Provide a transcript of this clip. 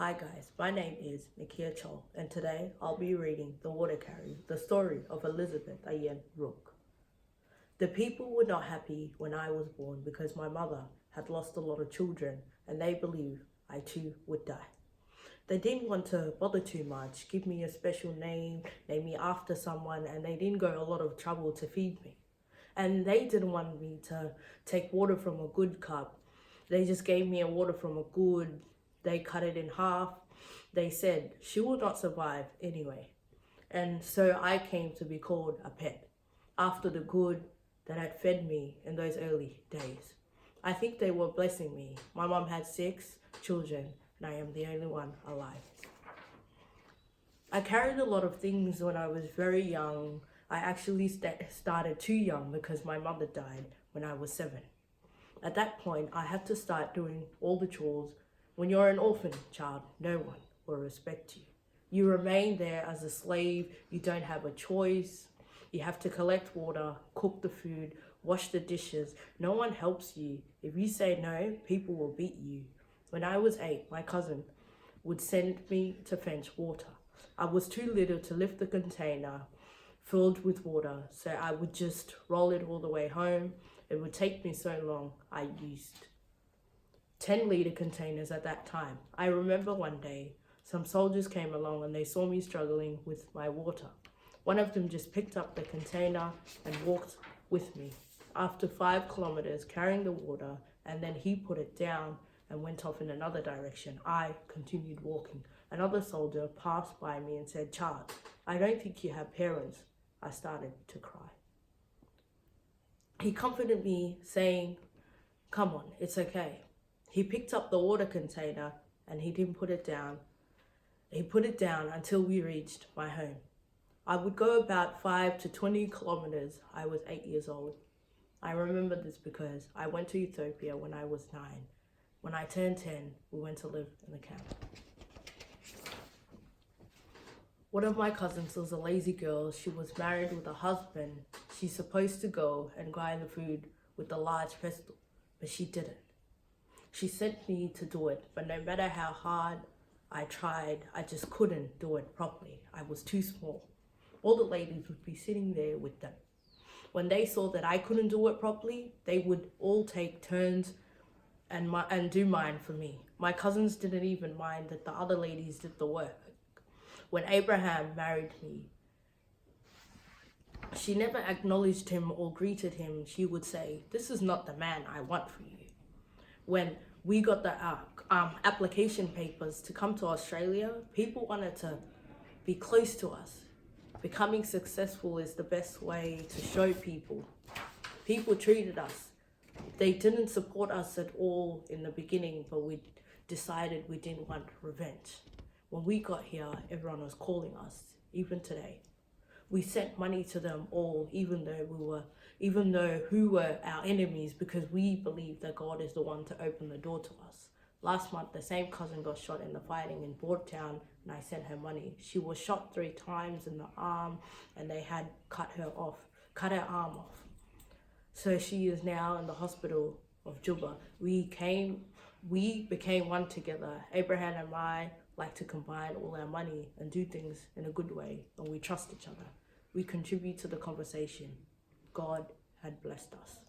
Hi guys, my name is Nakier Chol, and today I'll be reading The Water Carrier, the story of Elizabeth Ayen Ruk. The people were not happy when I was born because my mother had lost a lot of children and they believed I too would die. They didn't want to bother too much, give me a special name me after someone, and they didn't go a lot of trouble to feed me. And they didn't want me to take water from a good cup. They just gave me a water from a good. They cut it in half. They said she will not survive anyway. And so I came to be called a pet after the good that had fed me in those early days. I think they were blessing me. My mom had 6 children and I am the only one alive. I carried a lot of things when I was very young. I actually started too young because my mother died when I was 7. At that point, I had to start doing all the chores. When you're an orphan child, no one will respect you. You remain there as a slave. You don't have a choice. You have to collect water, cook the food, wash the dishes. No one helps you. If you say no, people will beat you. When I was 8, my cousin would send me to fetch water. I was too little to lift the container filled with water, so I would just roll it all the way home. It would take me so long. I used 10-liter containers at that time. I remember one day, some soldiers came along and they saw me struggling with my water. One of them just picked up the container and walked with me. After 5 kilometers carrying the water, and then he put it down and went off in another direction, I continued walking. Another soldier passed by me and said, "Child, I don't think you have parents." I started to cry. He comforted me saying, "Come on, it's okay." He picked up the water container and he didn't put it down. He put it down until we reached my home. I would go about 5 to 20 kilometers. I was 8 years old. I remember this because I went to Ethiopia when I was 9. When I turned 10, we went to live in the camp. One of my cousins was a lazy girl. She was married with a husband. She's supposed to go and grind the food with a large pestle, but she didn't. She sent me to do it, but no matter how hard I tried, I just couldn't do it properly. I was too small. All the ladies would be sitting there with them. When they saw that I couldn't do it properly, they would all take turns and do mine for me. My cousins didn't even mind that the other ladies did the work. When Abraham married me, she never acknowledged him or greeted him. She would say, "This is not the man I want for you." When we got the application papers to come to Australia, people wanted to be close to us. Becoming successful is the best way to show people. People treated us. They didn't support us at all in the beginning, but we decided we didn't want revenge. When we got here, everyone was calling us, even today. We sent money to them all, even though who were our enemies, because we believe that God is the one to open the door to us. Last month, the same cousin got shot in the fighting in Boardtown, and I sent her money. She was shot 3 times in the arm, and they had cut her arm off. So she is now in the hospital of Juba. We became one together. Abraham and I like to combine all our money and do things in a good way, and we trust each other. We contribute to the conversation. God had blessed us.